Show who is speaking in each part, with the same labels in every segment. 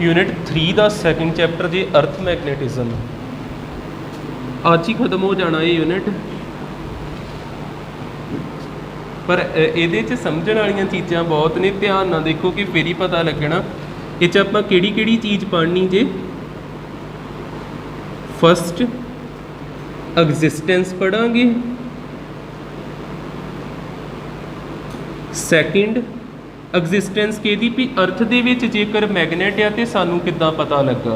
Speaker 1: Unit 3 का second chapter जी अर्थ मैगनेटिज्म आज ही खत्म हो जाना ये यूनिट। पर ये समझण वाली चीज़ां बहुत ने, ध्यान ना देखो कि फिर ही पता लगना ये च आपां किहड़ी चीज़ पढ़नी जे। फस्ट एग्जिस्टेंस पढ़ांगे, सैकेंड एग्जिस्टेंस कहदी भी अर्थ दे विच जेकर मैगनेट आ तो सानू किद्दां पता लगा,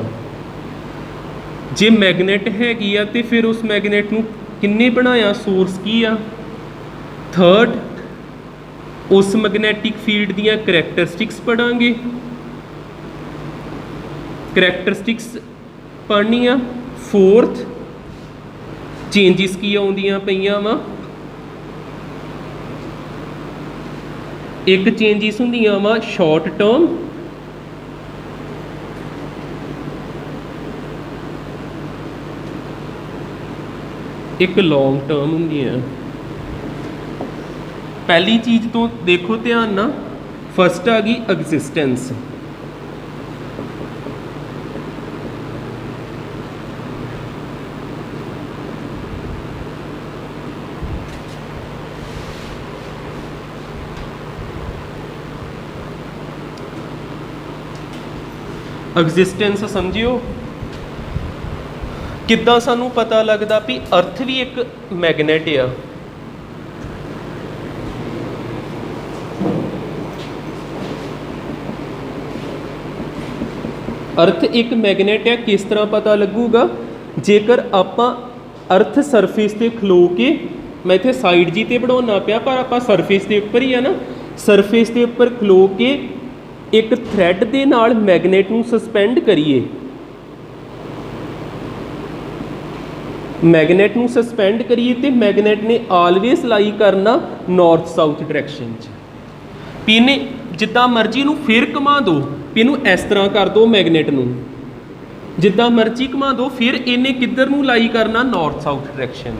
Speaker 1: जे मैगनेट हैगी आ तो फिर उस मैगनेट नूं किन्ने बनाया, सोर्स की आ। थर्ड उस मैगनैटिक फील्ड दियां करैक्टरिस्टिक्स पढ़ांगे, करैक्टरिस्टिक्स पढ़नी आ। फोर्थ चेंजिस की आउंदियां पईयां वा, एक चेंजिस हुंदियां वा शॉर्ट टर्म, एक लॉन्ग टर्म हुंदियां। पहली चीज़ तो देखो ध्यान ना, फस्ट आ गई एग्जिस्टेंस। एग्जिस्टेंस समझियो किद्दां सानू पता लगदा भी अर्थ भी एक मैगनेट आ। अर्थ एक मैगनेट है, किस तरह पता लगूगा, जेकर आपां अर्थ सरफेस ते खलो के, मैं इत्थे साइड जी ते बढ़ाउणा पिया पर आपां सरफेस के उपर ही है ना, सरफेस के उपर खलो के एक थ्रैड दे नाल मैगनेट नूं सस्पेंड करिए, मैगनेट नूं सस्पेंड करिए तो मैगनेट ने आलवेज लाई करना नॉर्थ साउथ डायरैक्शन च। पीने जिद्दां मर्जी नूं फिर घुमा दो, इनू इस तरह कर दो, मैगनेट नूं जिद्दां मर्जी घुमा दो, फिर इन्हें किधर नूं लाई करना, north south direction.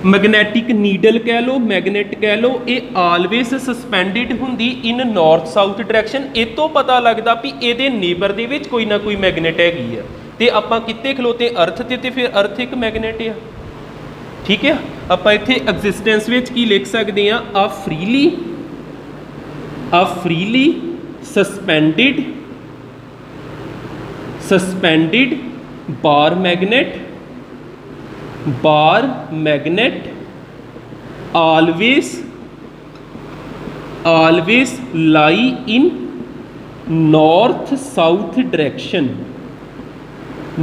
Speaker 1: Magnetic needle कह लो, मैगनेट कह लो, ये आलवेज सस्पेंडिड हुंदी इन नॉर्थ साउथ डायरैक्शन। इस तो पता लगता भी ये नेबर दे विच कोई ना कोई मैगनेट हैगी है, तो आपां कित्ते खलोते, अर्थ ते फिर अर्थ एक मैगनेट है। ठीक है, आपां इत्थे एग्जिस्टेंस विच की लिख सकते हैं, आ freely suspended bar magnet always lie in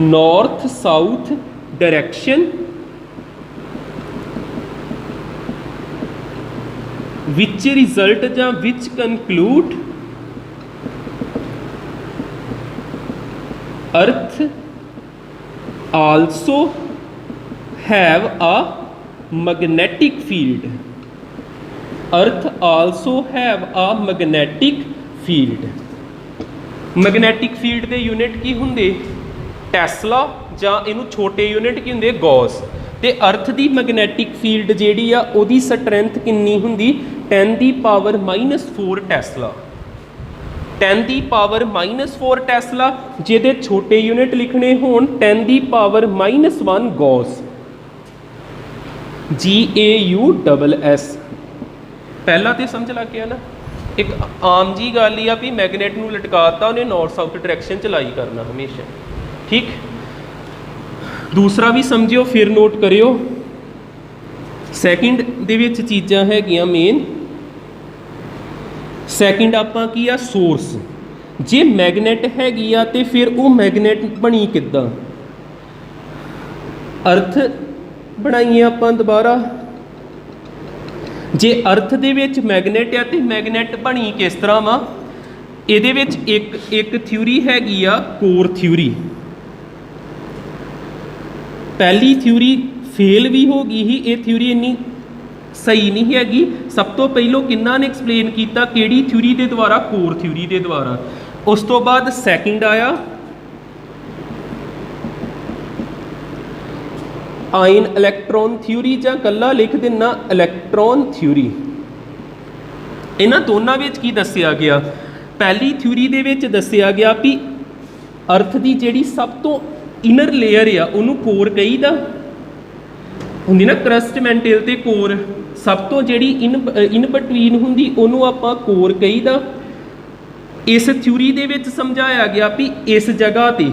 Speaker 1: north south direction which result ਜਾਂ which conclude earth also have a magnetic field, earth also have a magnetic field। Magnetic field के यूनिट की होंगे, टैसला, ਜਾਂ ਇਹਨੂੰ छोटे यूनिट की होंगे, गॉस। तो अर्थ की मैगनैटिक फील्ड जी आ स्ट्रेंथ कितनी होंगी, 10⁻⁻4 टैसला, 10⁻⁻4 टैसला। जिहदे छोटे यूनिट लिखने होण 10⁻⁻1 गॉस, GAUSS। पहला तो समझ लग गया ना, एक आम जी गल ही आ भी मैगनेट नूं लटकाता, उन्हें नॉर्थ साउथ डायरैक्शन च लाई करना हमेशा। ठीक, दूसरा भी समझियो, फिर नोट करियो। सैकेंड दे विच चीज़ां हैगियां मेन। सैकेंड आपां की आ, सोर्स। जे मैगनेट हैगी आ ते फिर वो मैगनेट बनी किद्दां, अर्थ बनाइए आपां दोबारा। जे अर्थ दे विच मैगनेट आ तो मैगनेट बनी किस तरह वा, इहदे विच एक थ्योरी हैगी आ, कोर थ्योरी। पहली थ्योरी फेल भी हो गई ही, ये थ्योरी इन्नी सही नहीं हैगी। सब तो पहलों किन्ना ने एक्सप्लेन किया, किहड़ी थ्योरी के द्वारा, कोर थ्योरी के द्वारा। उस तो बाद सैकेंड आया आयन इलैक्ट्रॉन थ्योरी, जां कल्ला लिख देना इलैक्ट्रॉन थ्योरी। इन्हां दोनों विच की दस्सिया गया पहली थ्योरी दे विच दस्सिया गया भी अर्थ की जिहड़ी सब तो इनर लेयर आ उन्होंने कोर कहीदा हुंदी ना, क्रस्ट मैंटल ते कोर, सब तो जिहड़ी इन बिटवीन हुंदी उन्होंने आपां कोर कहीदा। इस थ्योरी दे विच समझाया गया भी इस जगह ते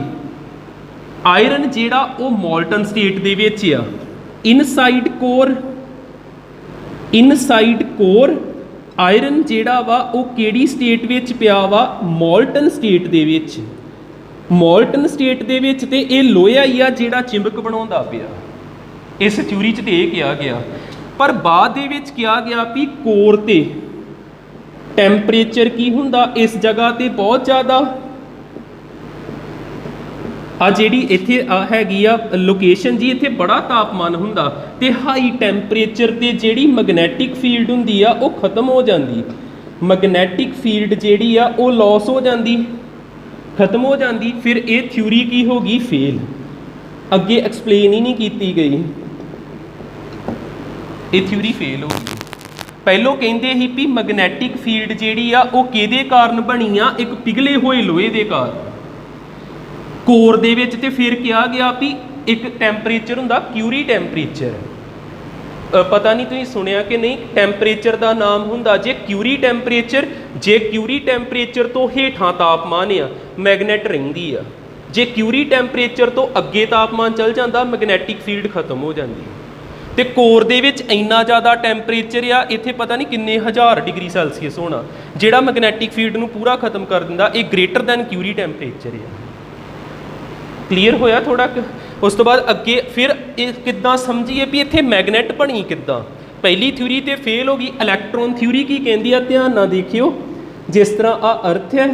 Speaker 1: आयरन जिहड़ा वो मोल्टन स्टेट दे विच आ, इनसाइड कोर आयरन जिहड़ा वा वो किहड़ी स्टेट विच पिया वा, मोल्टन स्टेट दे विच। मोल्टन स्टेट दे विच ते ये लोहा ही आ जिहड़ा चिंबक बनाउंदा पिया, इस थ्योरी च ते ये कहा गया। पर बाद दे विच कहा गया भी कोर ते टैंपरेचर की हुंदा इस जगह ते बहुत ज़्यादा आ जिहड़ी इत्थे हैगी आ लोकेशन जी, इत्थे बड़ा तापमान हुंदा ते हाई टैंपरेचर ते जिहड़ी मैगनैटिक फील्ड हुंदी आ वो खत्म हो जांदी, मैगनैटिक फील्ड जिहड़ी आ वो लॉस हो जांदी, खत्म हो जांदी। फिर ये थ्योरी की हो गई फेल, अगे एक्सप्लेन ही नहीं की गई, ये थ्योरी फेल हो गई। पहलों कहंदे ही भी मैगनैटिक फील्ड जिहड़ी आ वो किहदे कारण बनी आ, एक पिघले हुए लोहे दे कारण कोर दे विच। ते फिर कहा गया भी एक टैंपरेचर हुंदा क्यूरी टैंपरेचर, पता नहीं तुसीं सुनिया कि नहीं, टैंपरेचर का नाम हुंदा जे क्यूरी टैंपरेचर। जे क्यूरी टैंपरेचर तो हेठां तापमान आ मैगनैट रहिंदी आ, जे क्यूरी टैंपरेचर तो अगे तापमान चल जाता मैगनैटिक फील्ड खत्म हो जाती। तो कोर दे विच इन्ना ज़्यादा टैंपरेचर आ, इत्थे पता नहीं किन्ने 1000 डिग्री सैल्सीयस होना, जिहड़ा मैगनैटिक फील्ड नूं पूरा खत्म कर दिंदा। ये ग्रेटर दैन क्यूरी टैंपरेचर है। क्लीयर होया थोड़ा। उस तो बाद अगे फिर किद्दां समझिए भी इत्थे मैगनैट बनी किद्दां। पहली थ्योरी तो फेल हो गई। इलैक्ट्रॉन थ्योरी की कहती है, ध्यान ना देखियो, जिस तरह आ अर्थ है,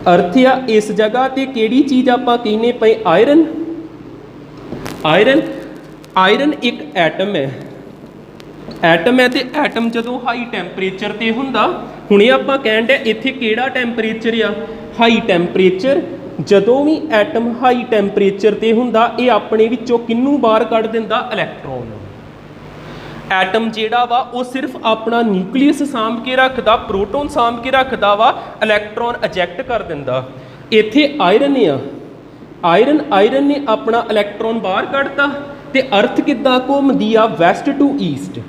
Speaker 1: अर्थ आ इस जगह ते किहड़ी चीज़ आपां कहने पे आयरन, आयरन एक एटम है, एटम है। तो एटम जदों हाई टैंपरेचर ते हुंदा, हुणे आपां कहण डे इत्थे किहड़ा टैंपरेचर आ, हाई टैंपरेचर। जदों भी एटम हाई टैंपरेचर ते हुंदा, ये अपने विचों किन्नू बाहर कढ दिंदा, इलैक्ट्रॉन। एटम जिहड़ा वा वो सिर्फ अपना न्यूक्लियस सामभ के रखदा, प्रोटोन सामभ के रखदा वा, इलैक्ट्रॉन इजैक्ट कर दिंदा। इत्थे आयरन आ, आयरन ने अपना इलैक्ट्रॉन बाहर कढता। ते अर्थ किद्दां घूमदी आ, वैसट टू ईस्ट।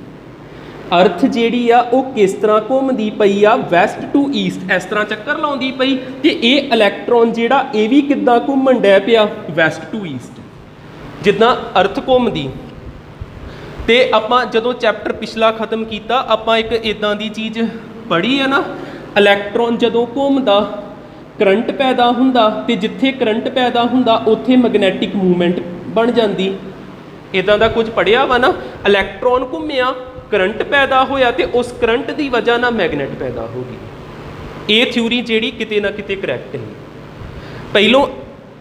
Speaker 1: अर्थ जिहड़ी आ वो किस तरह घूमदी पई आ, वैसट टू ईस्ट, इस तरह चक्कर लाउंदी पई। ते ये इलैक्ट्रॉन जिहड़ा ये भी किद्दां घूमण डै पिया, वैसट टू ईस्ट, जिद्दां अर्थ घूमदी। ते आपां जदों चैप्टर पिछला खत्म कीता, आपां एक इदां दी चीज़ पढ़ी है ना, इलैक्ट्रॉन जदों घूमदा करंट पैदा हुंदा, ते जिथे करंट पैदा हुंदा उत्थे मैगनैटिक मूवमेंट बन जाती। इदां दा कुछ पढ़िया वा ना। इलैक्ट्रॉन घूमिया, करंट पैदा होया, ते उस करंट की वजह नाल मैगनैट पैदा हो गई। ये थ्योरी जिहड़ी किते ना किते करैक्ट है। पहलों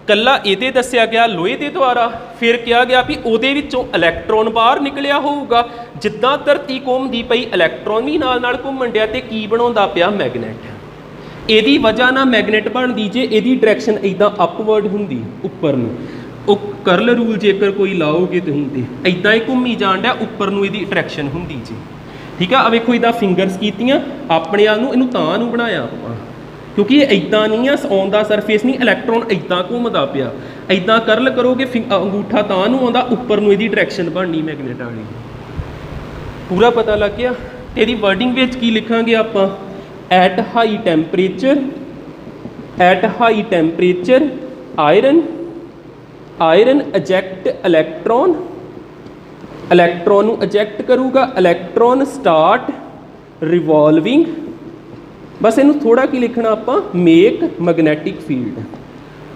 Speaker 1: कल्ला ये दस्या गया लोहे के द्वारा, फिर कहा गया भी उहदे विचों इलैक्ट्रॉन बाहर निकलिया होऊगा। जिद्दां धरती घूमदी पई, इलैक्ट्रॉन भी नाल नाल घूमण डिया, ते की बनाउंदा पिया, मैगनैट। इहदी वजह नाल मैगनैट बनदी जे इहदी डायरैक्शन इदां अपवर्ड हुंदी, उपर नूं। ਉਹ ਕਰਲ रूल जेकर कोई लाओगे ਤੁਸੀਂ ਤੇ ਇਦਾਂ ਹੀ ਘੁੰਮੀ ਜਾਣ ਡਿਆ, ਉੱਪਰ ਨੂੰ ਇਹਦੀ ਅਟਰੈਕਸ਼ਨ ਹੁੰਦੀ ਜੀ। ਠੀਕ ਆ, ਆ ਵੇਖੋ ਇਹਦਾ ਫਿੰਗਰਸ ਕੀਤੀਆਂ ਆਪਣੇ ਆਪ ਨੂੰ, ਇਹਨੂੰ ਤਾਂ ਨੂੰ ਬਣਾਇਆ ਆਪਾਂ ਕਿਉਂਕਿ ਇਹ ਇਦਾਂ ਨਹੀਂ ਆ ਔਨ ਦਾ ਸਰਫੇਸ ਨਹੀਂ, ਇਲੈਕਟ੍ਰੋਨ ਇਦਾਂ ਘੁੰਮਦਾ ਪਿਆ। ਇਦਾਂ ਕਰਲ ਕਰੋਗੇ ਅੰਗੂਠਾ ਤਾਂ ਨੂੰ ਆਉਂਦਾ, ਉੱਪਰ ਨੂੰ ਇਹਦੀ ਡਾਇਰੈਕਸ਼ਨ ਬਣਨੀ ਮੈਗਨੇਟ ਵਾਲੀ। ਪੂਰਾ ਪਤਾ ਲੱਗ ਗਿਆ। ਇਹਦੀ ਵਰਡਿੰਗ ਵਿੱਚ ਕੀ ਲਿਖਾਂਗੇ ਆਪਾਂ, at high temperature iron eject electron, electron eject करूगा, इलैक्ट्रॉन स्टार्ट रिवॉल्विंग। बस इनू थोड़ा की लिखना आपां, मेक मैगनैटिक फील्ड।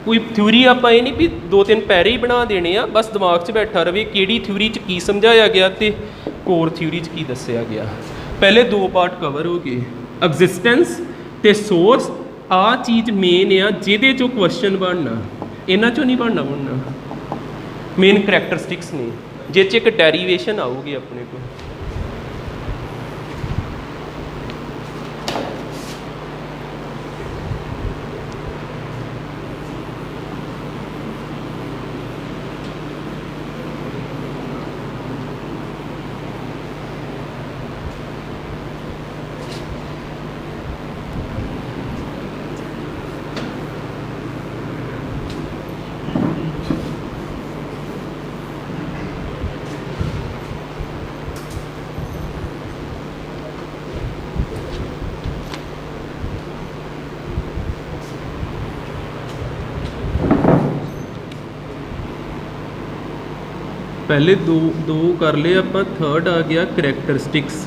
Speaker 1: कोई थ्योरी आपां ये नहीं भी 2-3 पैरे ही बना देने आ, बस दिमाग 'च बैठा रहे किहड़ी थ्योरी 'च की समझाया गया ते कोर थ्योरी 'च की दस्सिया गया। पहले 2 पार्ट कवर हो गए, एग्जिस्टेंस ते सोर्स। आ चीज़ मेन आ जिहदे चों क्वेश्चन बनना, इन्हां चों नहीं बनना मेन करैक्टरिस्टिक्स ने, जिस च एक डेरीवेशन आऊगी अपने को। पहले दो दो कर लिए आप, थर्ड आ गया करैक्टरिस्टिक्स।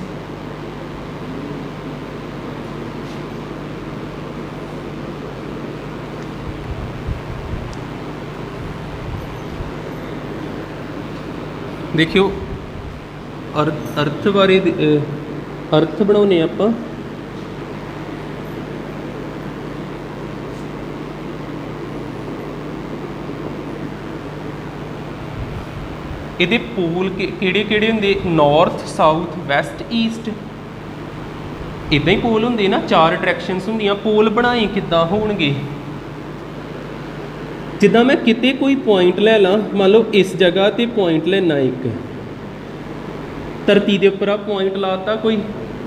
Speaker 1: देखियो अर्थ बारे अर्थ बनाने आप, ਇਹਦੇ ਪੋਲ ਕਿਹੜੇ ਕਿਹੜੇ ਹੁੰਦੇ? ਨੌਰਥ, ਸਾਊਥ, ਵੈਸਟ, ਈਸਟ, ਇਦਾਂ ਹੀ ਪੋਲ ਹੁੰਦੇ ਨਾ, 4 ਡਾਇਰੈਕਸ਼ਨਸ ਹੁੰਦੀਆਂ। ਪੋਲ ਬਣਾਏ ਕਿੱਦਾਂ ਹੋਣਗੇ? ਜਿੱਦਾਂ ਮੈਂ ਕਿਤੇ ਕੋਈ ਪੁਆਇੰਟ ਲੈ ਲਾਂ, ਮੰਨ ਲਓ ਇਸ ਜਗ੍ਹਾ ਤੇ ਪੁਆਇੰਟ ਲੈਣਾ, ਇੱਕ ਧਰਤੀ ਦੇ ਉੱਪਰ ਆ ਪੁਆਇੰਟ ਲਾਤਾ ਕੋਈ,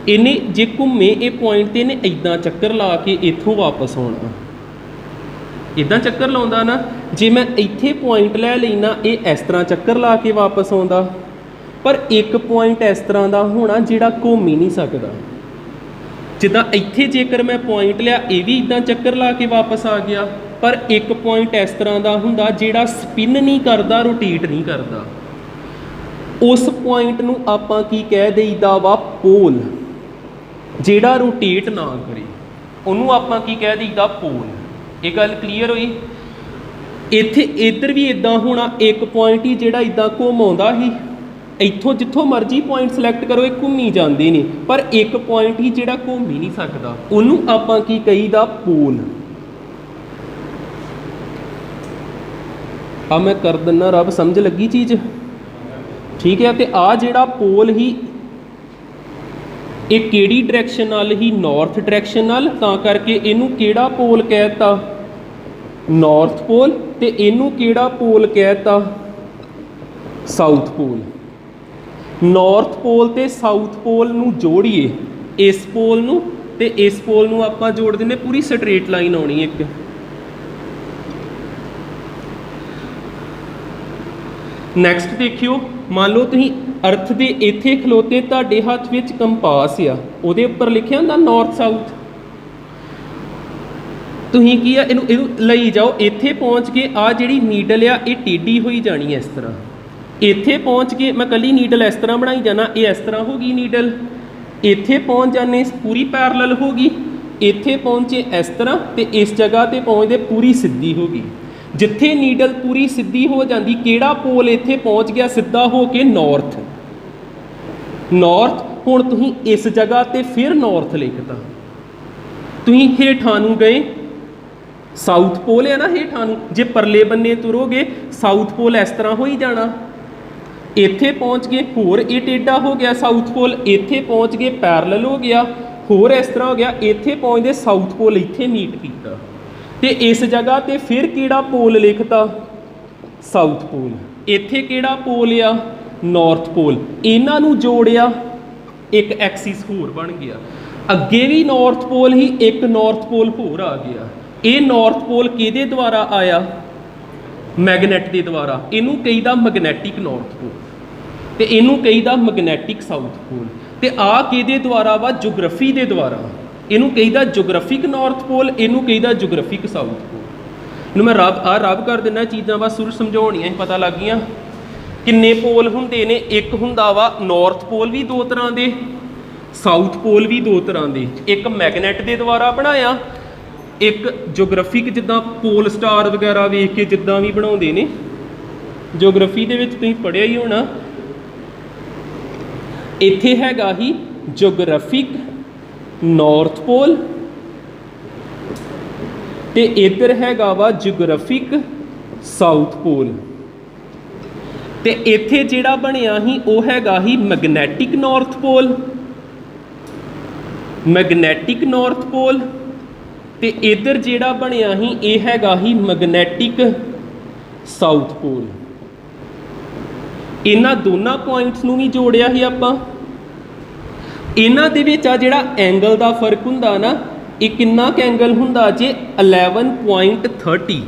Speaker 1: ਇਹਨੇ ਜੇ ਘੁੰਮੇ ਇਹ ਪੁਆਇੰਟ ਤੇ ਇਹਨੇ ਇਦਾਂ ਚੱਕਰ ਲਾ ਕੇ ਇੱਥੋਂ ਵਾਪਸ ਆਉਣਾ, इदा चक्कर लाउंदा ना। जे मैं इत्थे पॉइंट लै लेना, ये इस तरह चक्कर ला के वापस आउंदा, पर एक पॉइंट इस तरह का होना जिहड़ा घूम ही नहीं सकता। जिद्दां इत्थे जेकर मैं पॉइंट लिया, ये भी इदा चक्कर ला के वापस आ गया, पर एक पॉइंट इस तरह का हुंदा जिहड़ा स्पिन नहीं करता, रोटेट नहीं करता। उस पॉइंट नूं आपां की कह देईदा वा? पोल। जिहड़ा रोटेट ना करे उहनूं आपां की कह देईदा? पोल। ये गल क्लीयर हुई? इत्थे इधर भी इदा होना, एक पॉइंट ही जिहड़ा इदा घुम आउंदा ही, इत्थों जिथों मर्जी पॉइंट सिलैक्ट करो, ये घूमी जाते नहीं, पर एक पॉइंट ही जिहड़ा घूम ही नहीं सकता, उहनूं आपां की कहीदा? पोल। आ मैं कर दिना रब, समझ लगी चीज़? ठीक है। तो आ जिहड़ा पोल ही, ये किहड़ी डायरैक्शन नाल ही? नॉर्थ डायरैक्शन नाल, तां करके इहनूं किहड़ा पोल कहता? North pole. ते इहनूं किहड़ा पोल कहता? South pole. नॉर्थ पोल ते साउथ पोल नूं जोड़िए, इस पोल नूं ते इस पोल नूं आपां जोड़ दिंदे, पूरी स्ट्रेट लाइन आउणी एक। नैक्सट देखियो, मान लो तुसीं अर्थ दे इत्थे खलोते, तुहाडे हत्थ विच कंपास आ, उहदे उपर लिखिआ हुंदा नॉर्थ साउथ। तुसीं की आ, इहनूं लई जाओ, इत्थे पहुँच के आ जिहड़ी नीडल आ, ये टेढ़ी होई जानी है इस तरह। इत्थे पहुँच के मैं कली नीडल इस तरह बनाई जाना, ये इस तरह होगी नीडल। इत्थे पहुँच जाने पूरी पैरलल होगी, इत्थे पहुँचे इस तरह, तो इस जगह ते पहुँचते पूरी सीधी होगी। जिथे नीडल पूरी सीधी हो जाती, किहड़ा पोल इत्थे पहुँच गया सीधा हो के? नॉर्थ। नॉर्थ। हुण तुसीं इस जगह ते फिर नॉर्थ लिखता, तुसीं हेठां नूं गए, साउथ पोल है ना हेठां नूं, जे परले बन्ने तुरोगे साउथ पोल इस तरह हो ही जाना। इत्थे पहुँच गए, होर ये टेढ़ा हो गया साउथ पोल, इत्थे पहुँच गए पैरलल हो गया, होर इस तरह हो गया, इत्थे पहुँचते साउथ पोल इत्थे मीट किया, ते इस जगह ते फिर किहड़ा पोल लिखता? South pole. इत्थे किहड़ा पोल आ? North pole. इन्हां नूं जोड़िया, एक एक्सिस होर बन गया। अगे भी नॉर्थ पोल ही, एक नॉर्थ पोल होर आ गया। ये नॉर्थ पोल किहदे द्वारा आया? मैगनैट के द्वारा। इनू कहीदा मैगनैटिक नॉर्थ पोल, तो इनू कहीदा मैगनैटिक साउथ पोल। तो आ किहदे द्वारा वा? जोग्राफी के द्वारा। इनू कहीदा जोग्राफिक नॉर्थ पोल, इनू कहीदा जोग्राफिक साउथ पोल। इनू मैं रब कर देना, चीज़ां बस सुर समझाउणियां पता लग गईयां। किन्ने पोल हुंदे ने? एक हुंदा वा नॉर्थ पोल भी दो तरह के, साउथ पोल भी दो तरह के। एक मैगनैट के द्वारा बनाया, एक जोग्राफिक, जिद्दां पोल स्टार वगैरह वेख के जिद्दां भी बनाउंदे ने, जोग्राफी दे विच तुसीं पढ़िया ही होना। इत्थे हैगा ही जोग्राफिक नॉर्थ पोल, ते इधर हैगा वा जोग्राफिक साउथ पोल। ते इत्थे जिहड़ा बनिया ही वो हैगा ही magnetic north pole, magnetic north pole. ते इधर जिहड़ा बनिया ही ये हैगा ही मैगनैटिक साउथ पोल। इन्हां दोनों पॉइंट्स नूं भी जोड़िया ही आपां। इन्हां दे विच आ जिहड़ा एंगल दा फर्क हुंदा ना, ये किन्ना क एंगल हुंदा जे? 11.30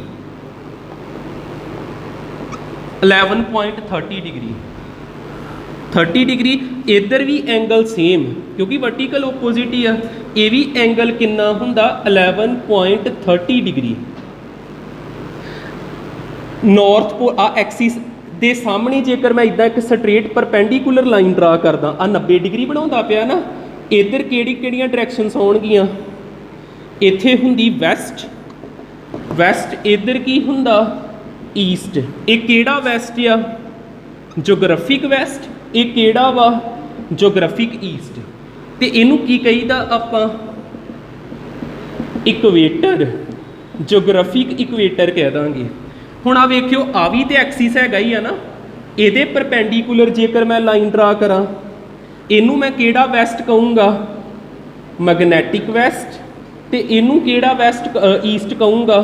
Speaker 1: 11.30 डिग्री। 30 डिग्री। इधर भी एंगल सेम, क्योंकि वर्टिकल ओपोजिट ही है। ये भी एंगल कितना हुंदा? 11.30 डिग्री। नॉर्थ पोल आ एक्सिस ਤੇ ਸਾਹਮਣੇ ਜੇਕਰ ਮੈਂ ਇਦਾਂ ਇੱਕ ਸਟ੍ਰੇਟ ਪਰਪੈਂਡੀਕੂਲਰ ਲਾਈਨ ਡਰਾ ਕਰਦਾ ਆ 90 ਡਿਗਰੀ ਬਣਾਉਂਦਾ ਪਿਆ ਨਾ, ਇੱਧਰ ਕਿਹੜੀਆਂ ਡਾਇਰੈਕਸ਼ਨਸ ਆਉਣਗੀਆਂ, ਇੱਥੇ ਹੁੰਦੀ ਵੈਸਟ ਇੱਧਰ ਕੀ ਹੁੰਦਾ ਈਸਟ। ਇਹ ਕਿਹੜਾ ਵੈਸਟ ਆ, ਜੋਗ੍ਰਾਫਿਕ ਵੈਸਟ। ਇਹ ਕਿਹੜਾ ਵਾ, ਜੋਗ੍ਰਾਫਿਕ ਈਸਟ। ਤੇ ਇਹਨੂੰ ਕੀ ਕਹੀਦਾ ਆਪਾਂ, ਇਕਵੇਟਰ, ਜੋਗ੍ਰਾਫਿਕ ਇਕਵੇਟਰ ਕਹਿ ਦਾਂਗੇ। ਹੁਣ ਆ ਵੇਖਿਓ ਆ ਵੀ ਤੇ ਐਕਸਿਸ ਹੈਗਾ ਹੀ ਆ ਨਾ, ਇਹਦੇ ਪਰਪੈਂਡੀਕੂਲਰ ਜੇਕਰ ਮੈਂ ਲਾਈਨ ਡਰਾ ਕਰਾਂ, ਇਹਨੂੰ ਮੈਂ ਕਿਹੜਾ ਵੈਸਟ ਕਹੂੰਗਾ, ਮੈਗਨੈਟਿਕ ਵੈਸਟ। ਤੇ ਇਹਨੂੰ ਕਿਹੜਾ ਵੈਸਟ ਈਸਟ ਕਹੂੰਗਾ,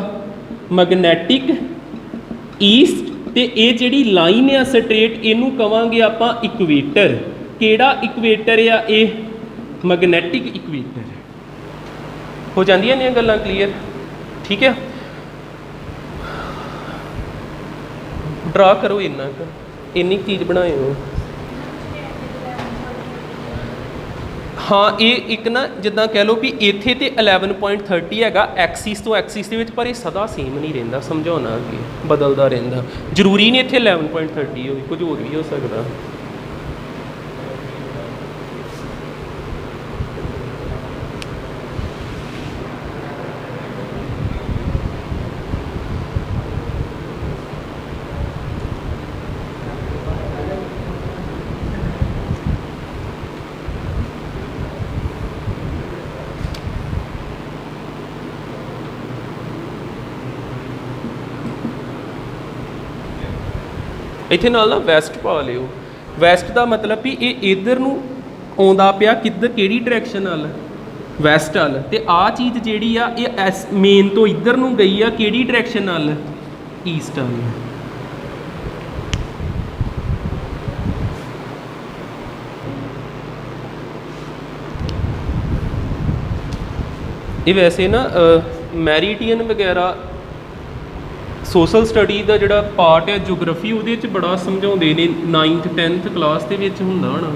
Speaker 1: ਮੈਗਨੈਟਿਕ ਈਸਟ। ਤੇ ਇਹ ਜਿਹੜੀ ਲਾਈਨ ਆ ਸਟ੍ਰੇਟ, ਇਹਨੂੰ ਕਵਾਂਗੇ ਆਪਾਂ ਇਕਵੇਟਰ। ਕਿਹੜਾ ਇਕਵੇਟਰ ਆ ਇਹ, ਮੈਗਨੈਟਿਕ ਇਕਵੇਟਰ। ਹੋ ਜਾਂਦੀਆਂ ਨੇ ਗੱਲਾਂ ਕਲੀਅਰ, ਠੀਕ ਹੈ। ਡਰਾ ਕਰੋ ਇੰਨਾ ਕੁ, ਇੰਨੀ ਚੀਜ਼ ਬਣਾਇਓ। ਹਾਂ ਇਹ ਇੱਕ ਨਾ ਜਿੱਦਾਂ ਕਹਿ ਲਓ ਵੀ ਇੱਥੇ ਤੇ 11.30 ਹੈਗਾ ਐਕਸਿਸ ਤੋਂ ਐਕਸਿਸ ਦੇ ਵਿੱਚ, ਪਰ ਇਹ ਸਦਾ ਸੇਮ ਨਹੀਂ ਰਹਿੰਦਾ, ਸਮਝਾਉਣਾ ਕਿ ਬਦਲਦਾ ਰਹਿੰਦਾ। ਜ਼ਰੂਰੀ ਨਹੀਂ ਇੱਥੇ 11.30 ਹੋਵੇ, ਕੁਝ ਹੋਰ ਵੀ ਹੋ ਸਕਦਾ। ਇੱਥੇ ਨਾਲ ਨਾ ਵੈਸਟ ਪਾ ਲਿਓ। ਵੈਸਟ ਦਾ ਮਤਲਬ ਵੀ ਇਹ ਇੱਧਰ ਨੂੰ ਆਉਂਦਾ ਪਿਆ, ਕਿੱਧਰ ਕਿਹੜੀ ਡਾਇਰੈਕਸ਼ਨ ਵੱਲ, ਵੈਸਟ ਵੱਲ। ਤੇ ਆਹ ਚੀਜ਼ ਜਿਹੜੀ ਆ ਇਹ ਐਸ ਮੇਨ ਤੋਂ ਇੱਧਰ ਨੂੰ ਗਈ ਆ, ਕਿਹੜੀ ਡਾਇਰੈਕਸ਼ਨ ਵੱਲ, ਈਸਟ ਵੱਲ। ਇਹ ਵੈਸੇ ਨਾ ਮੈਰੀਡੀਅਨ ਵਗੈਰਾ ਸੋਸ਼ਲ ਸਟੱਡੀ ਦਾ ਜਿਹੜਾ ਪਾਰਟ ਹੈ ਜੋਗ੍ਰਾਫੀ, ਉਹਦੇ 'ਚ ਬੜਾ ਸਮਝਾਉਂਦੇ ਨੇ, 9th 10th ਕਲਾਸ ਦੇ ਵਿੱਚ ਹੁੰਦਾ ਹੋਣਾ।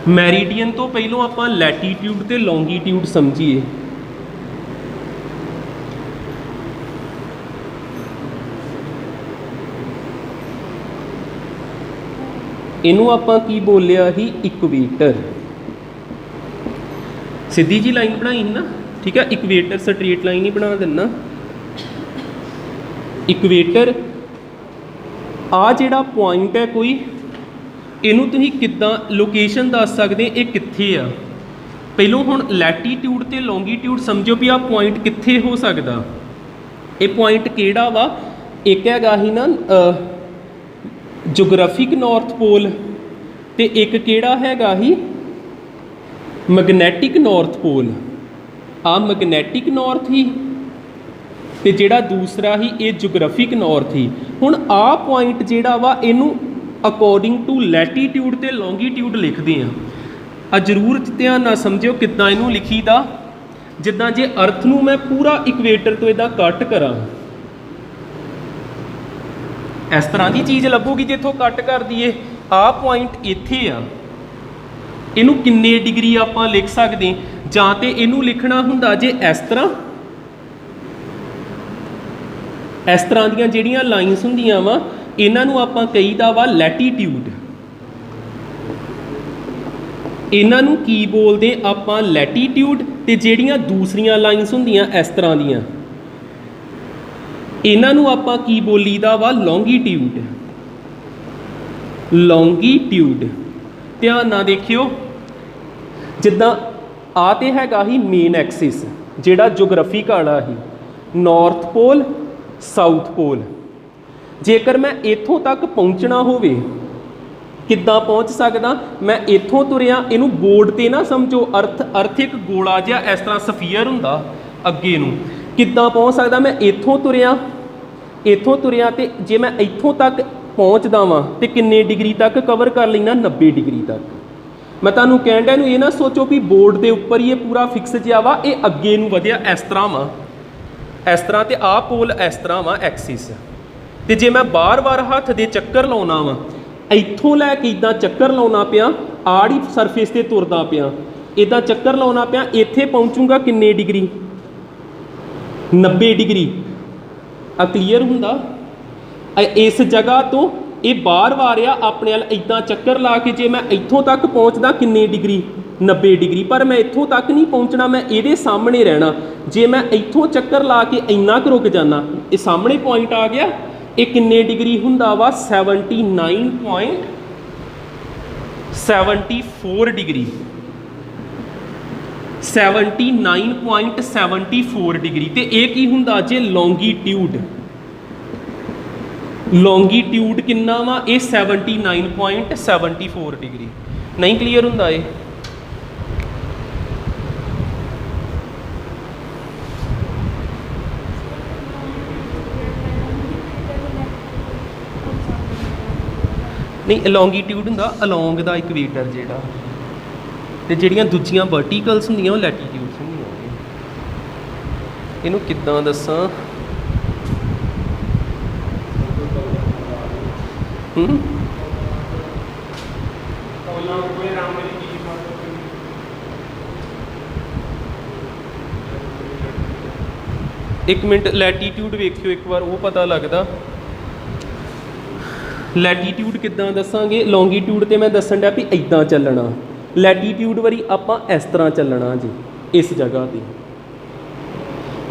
Speaker 1: ਮੈਰੀਡੀਅਨ ਤੋਂ ਪਹਿਲੋਂ ਆਪਾਂ ਲੈਟੀਟਿਊਡ ਤੇ ਲੌਂਗੀਟਿਊਡ ਸਮਝੀਏ। ਇਹਨੂੰ ਆਪਾਂ ਕੀ ਬੋਲਿਆ ਸੀ, ਇਕਵੇਟਰ। ਸਿੱਧੀ ਜੀ ਲਾਈਨ ਬਣਾਈ ਸੀ ਨਾ, ਠੀਕ ਹੈ। ਇਕਵੇਟਰ ਸਟ੍ਰੇਟ ਲਾਈਨ ਹੀ ਬਣਾ ਦਿੰਨਾ। ਇਕਵੇਟਰ ਆ ਜਿਹੜਾ ਪੁਆਇੰਟ ਹੈ ਕੋਈ, ਇਹਨੂੰ ਤੁਸੀਂ ਕਿੱਦਾਂ ਲੋਕੇਸ਼ਨ ਦੱਸ ਸਕਦੇ, ਇਹ ਕਿੱਥੇ ਆ। ਪਹਿਲੋਂ ਹੁਣ ਲੈਟੀਟਿਊਡ ਤੇ ਲੌਂਗੀਟਿਊਡ ਸਮਝੋ ਵੀ ਆਹ ਪੁਆਇੰਟ ਕਿੱਥੇ ਹੋ ਸਕਦਾ। ਇਹ ਪੁਆਇੰਟ ਕਿਹੜਾ ਵਾ, ਇੱਕ ਹੈਗਾ ਹੀ ਨਾ ਜੋਗ੍ਰਾਫਿਕ ਨਾਰਥ ਪੋਲ, ਤੇ ਇੱਕ ਕਿਹੜਾ ਹੈਗਾ ਹੀ ਮੈਗਨੈਟਿਕ ਨਾਰਥ ਪੋਲ। ਆ ਮੈਗਨੈਟਿਕ ਨਾਰਥ ਹੀ, ਤੇ ਜਿਹੜਾ ਦੂਸਰਾ ਹੀ ਇਹ ਜੋਗ੍ਰਾਫਿਕ ਨਾਰਥ ਹੀ। ਹੁਣ ਆਹ ਪੁਆਇੰਟ ਜਿਹੜਾ ਵਾ ਇਹਨੂੰ ਅਕੋਰਡਿੰਗ ਟੂ ਲੈਟੀਟਿਊਡ ਤੇ ਲੌਂਗੀਟਿਊਡ ਲਿਖਦੇ ਆ। ਆ ਜ਼ਰੂਰ ਧਿਆਨ ਨਾਲ ਸਮਝਿਓ ਕਿੱਦਾਂ ਇਹਨੂੰ ਲਿਖੀਦਾ। ਜਿੱਦਾਂ ਜੇ ਅਰਥ ਨੂੰ ਮੈਂ ਪੂਰਾ ਇਕਵੇਟਰ ਤੋਂ ਇਹਦਾ ਕੱਟ ਕਰਾਂ, ਇਸ ਤਰ੍ਹਾਂ ਦੀ ਚੀਜ਼ ਲੱਭੂਗੀ ਜਿੱਥੋਂ ਕੱਟ ਕਰ ਦਈਏ। ਆਹ ਪੁਆਇੰਟ ਇੱਥੇ ਆ, ਇਹਨੂੰ ਕਿੰਨੇ ਡਿਗਰੀ ਆਪਾਂ ਲਿਖ ਸਕਦੇ, ਜਾਂ ਤੇ ਇਹਨੂੰ ਲਿਖਣਾ ਹੁੰਦਾ ਜੇ ਇਸ ਤਰ੍ਹਾਂ ਦੀਆਂ ਜਿਹੜੀਆਂ ਲਾਈਨਸ ਹੁੰਦੀਆਂ ਵਾ, ਇਹਨਾਂ ਨੂੰ ਆਪਾਂ ਕਹੀਦਾ ਵਾ ਲੈਟੀਟਿਊਡ। ਇਹਨਾਂ ਨੂੰ ਕੀ ਬੋਲਦੇ ਆਪਾਂ, ਲੈਟੀਟਿਊਡ। ਤੇ ਜਿਹੜੀਆਂ ਦੂਸਰੀਆਂ ਲਾਈਨਸ ਹੁੰਦੀਆਂ ਇਸ ਤਰ੍ਹਾਂ ਦੀਆਂ, ਇਹਨਾਂ ਨੂੰ ਆਪਾਂ ਕੀ ਬੋਲੀਦਾ ਵਾ, ਲੌਂਗੀਟਿਊਡ। ਲੌਂਗੀਟਿਊਡ ਧਿਆਨ ਨਾਲ ਦੇਖਿਓ। ਜਿੱਦਾਂ ਆ ਤੇ ਹੈਗਾ ਹੀ ਮੇਨ ਐਕਸਿਸ, ਜਿਹੜਾ ਜੋਗ੍ਰਾਫਿਕ ਵਾਲਾ ਹੀ, ਨਾਰਥ ਪੋਲ ਸਾਊਥ ਪੋਲ। ਜੇਕਰ ਮੈਂ ਇੱਥੋਂ ਤੱਕ ਪਹੁੰਚਣਾ ਹੋਵੇ, ਕਿੱਦਾਂ ਪਹੁੰਚ ਸਕਦਾ, ਮੈਂ ਇੱਥੋਂ ਤੁਰਿਆ, ਇਹਨੂੰ ਬੋਰਡ ਤੇ ਨਾ ਸਮਝੋ, ਅਰਥ ਇੱਕ ਗੋਲਾ ਜਿਹਾ ਇਸ ਤਰ੍ਹਾਂ ਸਫੀਅਰ ਹੁੰਦਾ ਅੱਗੇ ਨੂੰ, ਕਿੱਦਾਂ ਪਹੁੰਚ ਸਕਦਾ, ਮੈਂ ਇੱਥੋਂ ਤੁਰਿਆ ਤੇ ਜੇ ਮੈਂ ਇੱਥੋਂ ਤੱਕ ਪਹੁੰਚਦਾ ਵਾਂ ਤੇ ਕਿੰਨੇ ਡਿਗਰੀ ਤੱਕ ਕਵਰ ਕਰ ਲੈਣਾ, 90 ਡਿਗਰੀ ਤੱਕ। ਮੈਂ ਤੁਹਾਨੂੰ ਕਹਿਣ ਡਿਆ, ਇਹਨੂੰ ਇਹ ਨਾ ਸੋਚੋ ਵੀ ਬੋਰਡ ਦੇ ਉੱਪਰ ਹੀ ਇਹ ਪੂਰਾ ਫਿਕਸ ਜਿਹਾ ਵਾ, ਇਹ ਅੱਗੇ ਨੂੰ ਵਧਿਆ ਇਸ ਤਰ੍ਹਾਂ ਵਾ। इस तरह तो आ पोल इस तरह वा एक्सिस, तो जे मैं बार-बार हत्थ दे चक्कर लाउना वा, इत्थों लैके इदां चक्कर लाउना पिया, आड़ी सरफेस ते तुरदा पिया, इदां चक्कर लाउना पिया, इत्थे पहुँचूंगा किन्ने डिग्री 90 डिग्री। आ क्लीयर हुंदा? इस जगह तो ये बार-बार आ अपने वाल इदां चक्कर ला के जे मैं इत्थों तक पहुँचदा किन्ने डिग्री 90 डिग्री, पर मैं इत्थों तक नहीं पहुँचना, मैं ये सामने रहना। जे मैं इत्थों चक्कर ला के इन्ना क रुक जाना, ये सामने पॉइंट आ गया, ये किन्ने डिग्री हुंदा वा 79.74 डिग्री, 79.74 डिग्री। तो ये की हुंदा जे लॉन्गीट्यूड, लॉन्गीट्यूड किन्ना वा, ये 79.74 डिग्री। नहीं क्लीयर हुंदा ये? नहीं, लॉन्गीट्यूड हुंदा अलोंग द इक्वेटर जिहड़ा, ते जिहड़ियां दूजियां वर्टिकल्स हुंदियां वो लैटीट्यूड्स हुंदियां। इहनूं किद्दां दस्सां? एक मिनट, लैटीट्यूड वेखियो एक बार, वो पता लगदा। लैटीट्यूड किद्दां दसांगे? लॉन्गीट्यूड तो मैं दसन डਿਆ भी इदां चलना, लैटीट्यूड वारी आपां इस तरह चलना जी, इस जगह पर।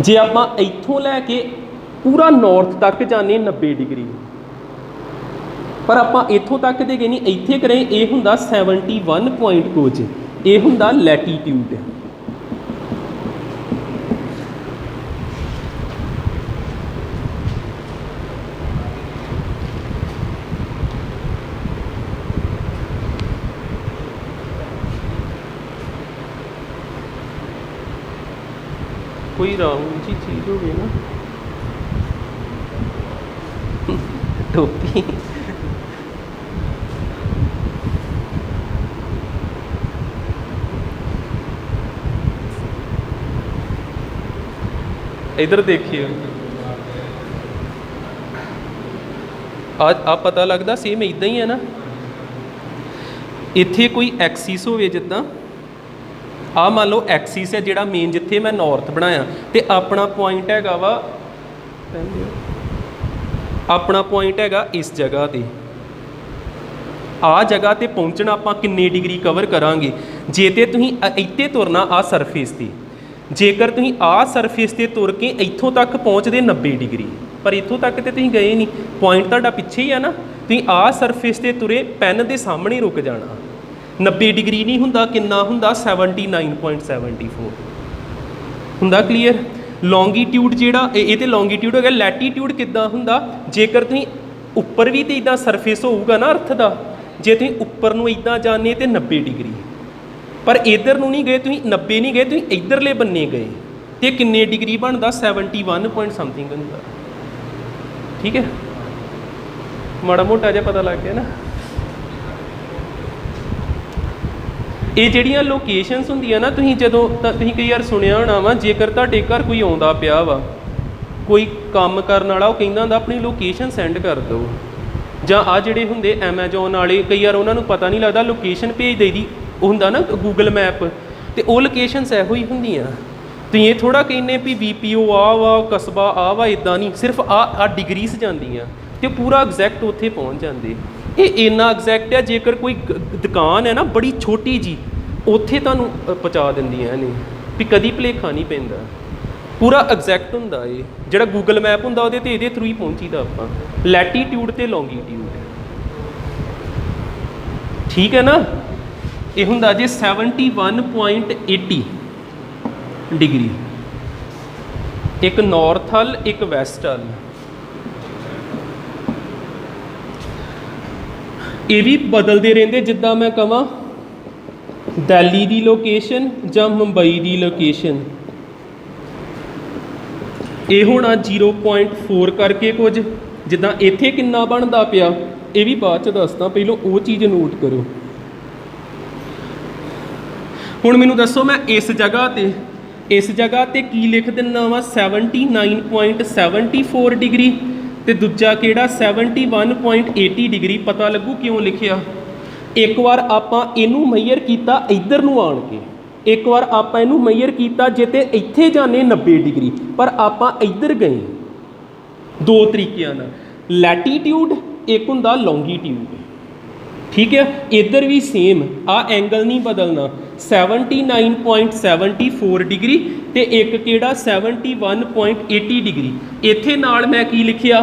Speaker 1: जे आपां इत्थों लैके पूरा नॉर्थ तक जाने 90 डिग्री, पर आपां इत्थों तक दे गए नहीं, इत्थे करें ये हुंदा 71 पॉइंट कुछ, ये हुंदा लैटीट्यूड। कोई राउंड जी चीज़ हो गई ना, टोपी। इधर देखिए, आज आप पता लगता सेम इदा ही है ना। इत्थे कोई एक्सिस होवे जिद्दां, आ मान लो एक्सिस है जिहड़ा मेन, जिथे मैं नॉर्थ बनाया, तो अपना पॉइंट हैगा वा, अपना पॉइंट हैगा इस जगह ते। आ जगह ते पहुँचना आपां किन्ने डिग्री कवर करांगे? जे ते तुसीं इत्ते तुरना आ सरफेस ते, जेकर तुसीं आ सरफेस ते तुर के इत्थों तक पहुँचते 90 डिग्री, पर इत्थों तक तो तुसीं गए नहीं, पॉइंट तुहाडा पिछे ही है ना। तुसीं आ सरफेस ते तुरे, पैन दे सामने रुक जाना। 90 डिग्री नहीं हुंदा, किन्ना हुंदा 79.74 हुंदा। क्लीयर? लॉन्गीट्यूड जिहड़ा ये तो लॉन्गीट्यूड हो गया। लैटीट्यूड किद्दां हुंदा? जेकर तुसीं उपर भी तो इदां सरफेस होऊगा ना अर्थ दा, जे तुसीं उपर नूं इदां जाने तो 90 डिग्री, पर इधर नूं नहीं गए तुसीं, 90 नहीं गए, तुसीं इधरले बन्ने गए, तो किन्ने डिग्री बनता? 71 पॉइंट समथिंग हुंदा। ठीक है, माड़ा मोटा जिहा पता लग गया ना। ये ਜਿਹੜੀਆਂ ਲੋਕੇਸ਼ਨਸ ਹੁੰਦੀਆਂ ਨਾ, ਤੁਸੀਂ ਜਦੋਂ ਤੁਸੀਂ ਕਈ ਵਾਰ ਸੁਣਿਆ ਹੋਣਾ ਵਾ, ਜੇਕਰ ਤੁਹਾਡੇ ਘਰ ਕੋਈ ਆਉਂਦਾ ਪਿਆ ਵਾ, ਕੋਈ ਕੰਮ ਕਰਨ ਵਾਲਾ, ਉਹ ਕਹਿੰਦਾ ਹੁੰਦਾ ਆਪਣੀ ਲੋਕੇਸ਼ਨ ਸੈਂਡ ਕਰ ਦਿਓ, ਜਾਂ ਆ ਜਿਹੜੇ ਹੁੰਦੇ ਐਮਾਜ਼ੋਨ ਵਾਲੇ, ਕਈ ਵਾਰ ਉਹਨਾਂ ਨੂੰ ਪਤਾ ਨਹੀਂ ਲੱਗਦਾ, ਲੋਕੇਸ਼ਨ ਭੇਜ ਦੇਈਦੀ, ਉਹ ਹੁੰਦਾ ਨਾ ਗੂਗਲ ਮੈਪ, ਤੇ ਉਹ ਲੋਕੇਸ਼ਨਸ ਇਹੋ ਹੀ ਹੁੰਦੀਆਂ। ਤੁਸੀਂ ਇਹ ਥੋੜ੍ਹਾ ਕਹਿੰਦੇ ਵੀ VPO ਆ ਵਾ, ਕਸਬਾ ਆ ਵਾ, ਇੱਦਾਂ ਨਹੀਂ, ਸਿਰਫ ਆ ਡਿਗਰੀਜ਼ ਜਾਂਦੀਆਂ ਤੇ ਪੂਰਾ ਐਗਜ਼ੈਕਟ ਉੱਥੇ ਪਹੁੰਚ ਜਾਂਦੇ। ਇਹ ਇੰਨਾ ਐਗਜ਼ੈਕਟ ਹੈ, ਜੇਕਰ ਕੋਈ ਦੁਕਾਨ ਹੈ ਨਾ ਬੜੀ ਛੋਟੀ ਜੀ, ਉੱਥੇ ਤੁਹਾਨੂੰ ਪਹੁੰਚਾ ਦਿੰਦੀਆਂ ਨੇ, ਵੀ ਕਦੀ ਭੁਲੇਖਾ ਨਹੀਂ ਪੈਂਦਾ, ਪੂਰਾ ਐਗਜ਼ੈਕਟ ਹੁੰਦਾ। ਇਹ ਜਿਹੜਾ ਗੂਗਲ ਮੈਪ ਹੁੰਦਾ ਉਹਦੇ 'ਤੇ ਇਹਦੇ ਥਰੂ ਹੀ ਪਹੁੰਚੀਦਾ ਆਪਾਂ, ਲੈਟੀਟਿਊਡ ਅਤੇ ਲੌਂਗੀਟਿਊਡ। ਠੀਕ ਹੈ ਨਾ। ਇਹ ਹੁੰਦਾ ਜੇ 71.80 डिग्री, एक नॉर्थ हल एक वैस्ट हल। ये भी बदलते रहते, जिदा मैं कहां दिल्ली की लोकेशन या मुंबई की लोकेशन, ये होना 0.4 करके कुछ, जिदा इत्थे किन्ना बनता पिया, ये भी बाद च दसदा, पहलों वो चीज़ नोट करो। हुण मैनूं दसो, मैं इस जगह ते इस जगह ते की लिख दिना वा 79.74 डिग्री ते दूजा किहड़ा 71.80 डिग्री। पता लगू क्यों लिखिया। एक बार आपां इनू मैयर किया इधर नूं आण के, एक बार आपां इनू मैयर किया जे ते इत्थे जाने 90 डिग्री, पर आपां इधर गए। दो तरीकिਆਂ ਨਾਲ, लैटीट्यूड एक हुंदा लॉन्गीट्यूड, ठीक है। इधर भी सेम आ एंगल नहीं बदलना, 79.74 डिग्री ते एक किहड़ा 71.80 डिग्री। इत्थे नाल मैं की लिखिया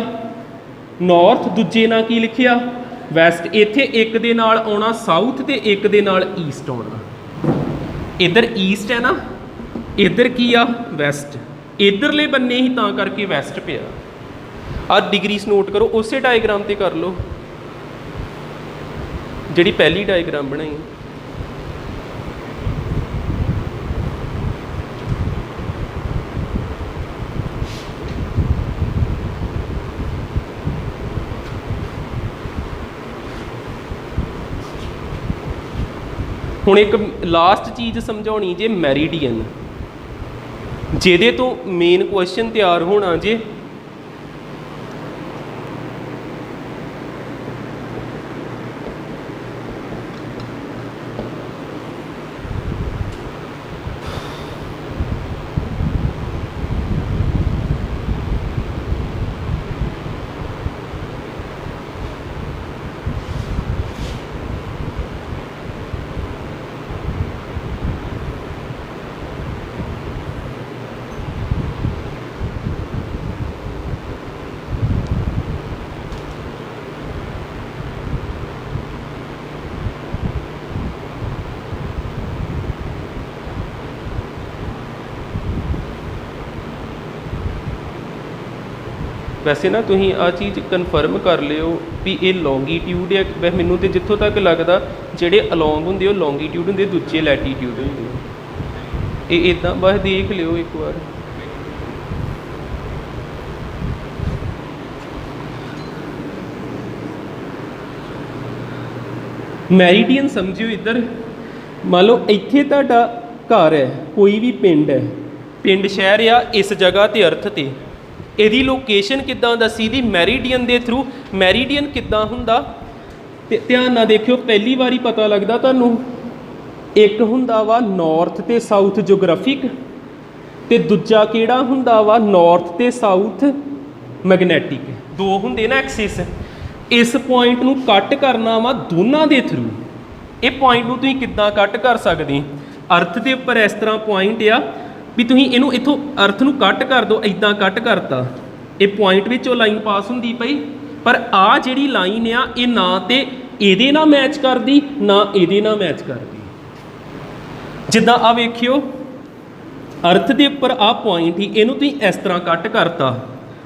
Speaker 1: नॉर्थ, दूजे नाल की लिखिया वैसट। इत्थे एक दे नाल आउणा साउथ ते एक दे नाल ईस्ट आउणा। इधर ईस्ट है ना, इधर की आ वैसट, इधरले बन्ने ही तां करके वैसट पिया। आ डिग्रीज नोट करो, उस डायग्राम ते कर लो जिहड़ी पहली डायग्राम बनाई। हुण एक लास्ट चीज़ समझाउणी जे मैरीडियन, जिहदे तो मेन क्वेश्चन तैयार होना जे वैसे ना तुसीं आ चीज़ कन्फर्म कर लियो भी ये लॉन्गीट्यूड है। वैसे मैनूं तो जित्थों तक लगता जिहड़े अलॉन्ग हुंदे वो लॉन्गीट्यूड हुंदे, दूजे लैटीट्यूड हुंदे। ये इदां बस देख लियो एक बार। मैरीडियन समझियो इधर, मान लो इत्थे तुहाडा घर है, कोई भी पिंड है, पिंड शहर आ, इस जगह ते अर्थ ते ਇਹਦੀ लोकेशन किद्दां दसी दी मैरीडियन के थ्रू। मैरीडियन किद्दां हुंदा ते ध्यान नाल देखियो, पहली बारी पता लगदा तुहानूं एक हुंदा वा नॉर्थ ते साउथ जोग्राफिक ते दूजा किहड़ा हुंदा वा नॉर्थ ते साउथ मैगनैटिक। दो हुंदे ना एक्सिस। इस पॉइंट नूं कट करना वा दोनों के थ्रू। ये पॉइंट नूं तुसीं किद्दां कट कर सकदे, अर्थ के उपर इस तरह पॉइंट आ भी तुसीं इहनूं इत्थों अर्थ नूं कट कर दो, इदां कट करता, ये पॉइंट विचों लाइन पास हुंदी पई, पर आ जिहड़ी लाइन आ ये ना ते इहदे नाल मैच करदी ना इहदे नाल मैच करदी। जिद्दां आ वेखियो अर्थ के उपर आ पॉइंट ही, इहनूं तुसीं इस तरह कट करता,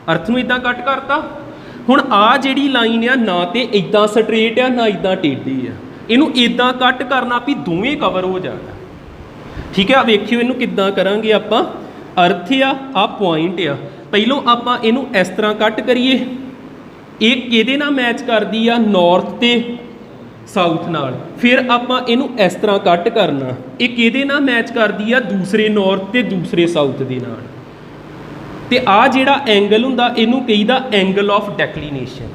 Speaker 1: अर्थ नूं इदां कट करता। हुण आ जिहड़ी लाइन आ ना ते इदां स्ट्रेट आ ना इदां टेढ़ी आ, इहनूं इदां कट करना भी दोवें कवर हो जाना, ठीक है। वेखियो इनू किद्दां करांगे आपां। अर्थ आ पॉइंट आ, पहलों आपां इनू इस तरह कट करिए, एक किहदे नाल मैच करदी आ नॉर्थ ते साउथ नाल, फिर आपां इनू इस तरह कट करना, ये किहदे नाल मैच करदी आ दूसरे नॉर्थ ते दूसरे साउथ दे नाल। ते आ जिहड़ा एंगल हुंदा इनू कहीदा एंगल ऑफ डेक्लीनेशन।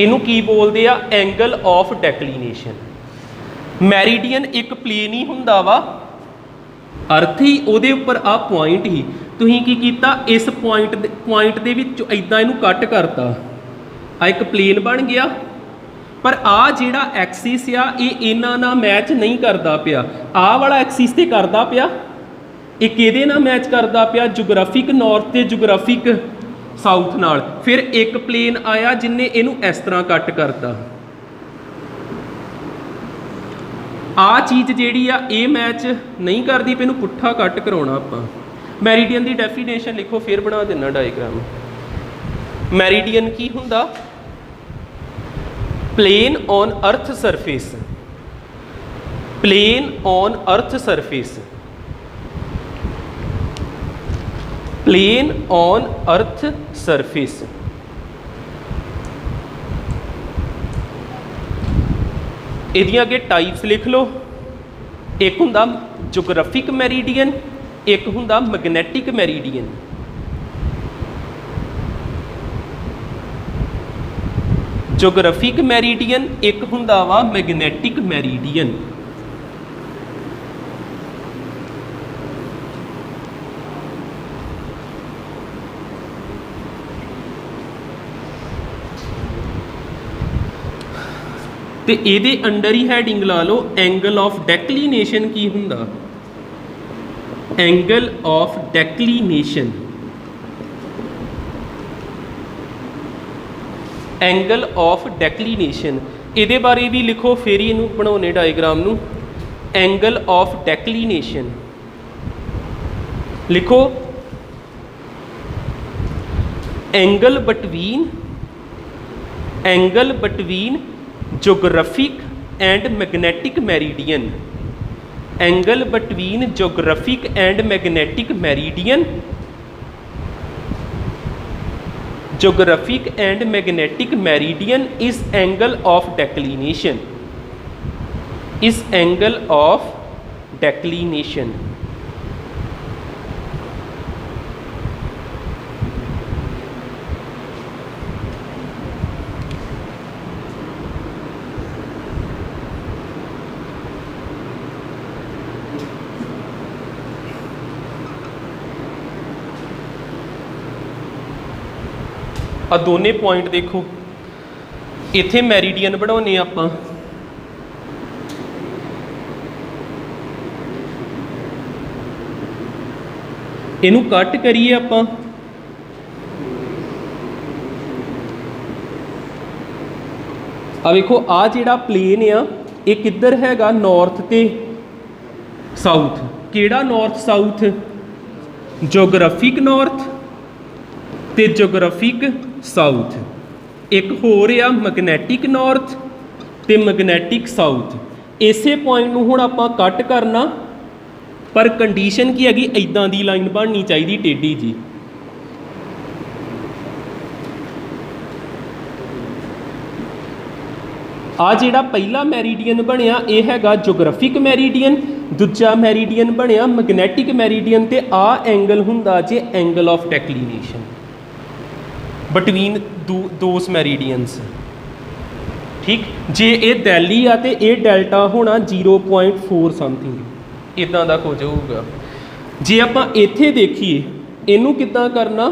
Speaker 1: इनू की बोलदे आ एंगल ऑफ डेक्लीनेशन। मैरीडियन एक प्लेन ही हुंदा वा, अर्थ ही उहदे उपर आ पॉइंट ही, तुसीं की कीता इस पॉइंट दे विच इदां इहनूं कट करता, आ एक प्लेन बन गया। पर आ जिहड़ा एक्सिस आ ये इन्हां नाल मैच नहीं करदा पिया, आ वाला एक्सिस ते करदा पिया, ये किहदे नाल मैच करदा पिया जोग्राफिक नॉर्थ ते जोग्राफिक साउथ नाल। फिर एक प्लेन आया जिन्ने इहनूं इस तरह कट करता। आ चीज़ जिहड़ी आ ये मैच नहीं करती, पे पुट्ठा कट कराउणा आपां। मैरीडियन की डेफिनेशन लिखो, फिर बना देना डायग्राम। मैरीडियन की हुंदा plane on earth surface, plane on earth surface, plane on earth surface. इहदियां अगे टाइप्स लिख लो, एक हुंदा जोग्राफिक मैरीडियन, एक हुंदा मैगनैटिक मैरीडियन। जोग्राफिक मैरीडियन, एक हुंदा वा मैगनैटिक मैरीडियन। ਤੇ ਇਹਦੇ ਅੰਡਰ ਹੀ ਹੈਡਿੰਗ ਲਾ ਲਓ एंगल ऑफ डेक्लीनेशन की हुंदा, एंगल ऑफ डेक्लीनेशन, एंगल ऑफ डेक्लीनेशन ਇਹਦੇ ਬਾਰੇ भी लिखो फिर ਇਹਨੂੰ ਬਣਾਉਣੇ डायग्राम ਨੂੰ। एंगल ऑफ डेक्लीनेशन लिखो angle between geographic and magnetic meridian, angle between geographic and magnetic meridian, geographic and magnetic meridian is angle of declination, is angle of declination. आ दोने पॉइंट देखो, इत्थे मैरीडियन बनाने आपां, इनू कट करिए आपां, आ देखो आ जिहड़ा प्लेन आ ये किधर हैगा, नॉर्थ ते साउथ। किहड़ा नॉर्थ साउथ? जोग्राफिक नॉर्थ ते जोग्राफिक साउथ। एक होर आ मैगनैटिक नॉर्थ ते मैगनैटिक साउथ। इसे पॉइंट नूं हुण आपां कट करना, पर कंडीशन की हैगी इदां दी लाइन बननी चाहिए टेढ़ी जी। आ जिहड़ा पहला मैरीडियन बनिया ये हैगा जोग्राफिक मैरीडियन, दूजा मैरीडियन बनिया मैगनैटिक मैरीडियन, ते आ एंगल हुंदा जे एंगल ऑफ डेक्लीनेशन बिटवीन दोस मैरीडियंस। ठीक, जे ये दिल्ली आ तो ये डेल्टा होना 0.4 समथिंग इदां दा कुछ होगा। जे आपां इत्थे देखिए इनू किदां करना,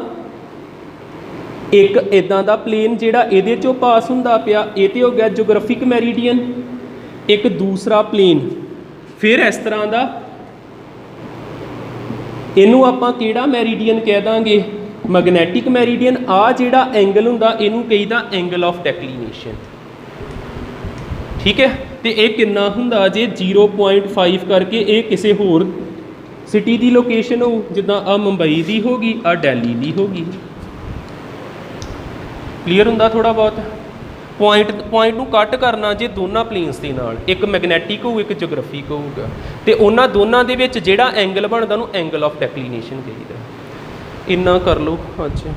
Speaker 1: एक इदां दा प्लेन जिहड़ा इहदे चों पास हुंदा पिया ये तो हो गया जोग्राफिक मैरीडियन, एक दूसरा प्लेन फिर इस तरह का इनू आपां किहड़ा मैरीडियन कह दांगे, मैगनैटिक मैरीडियन। आ जिहड़ा एंगल हुंदा इनू कहीदा एंगल ऑफ डेक्लीनेशन। ठीक है, तो ये कितना हुंदा जे 0.5 करके ये किसी होर सिटी की लोकेशन हो, जिद्दां आ मुंबई की होगी, आ दिल्ली की होगी। क्लीयर हुंदा थोड़ा बहुत? पॉइंट नूं कट करना जे दोनों प्लेन्स के नाल, एक मैगनैटिक हो एक जोग्राफिक होगा, तो उन्होंने दोनों के विच जिहड़ा एंगल बनदा उहनूं एंगल ऑफ डेक्लीनेशन कहीदा। इन्ना कर लो। अच्छा।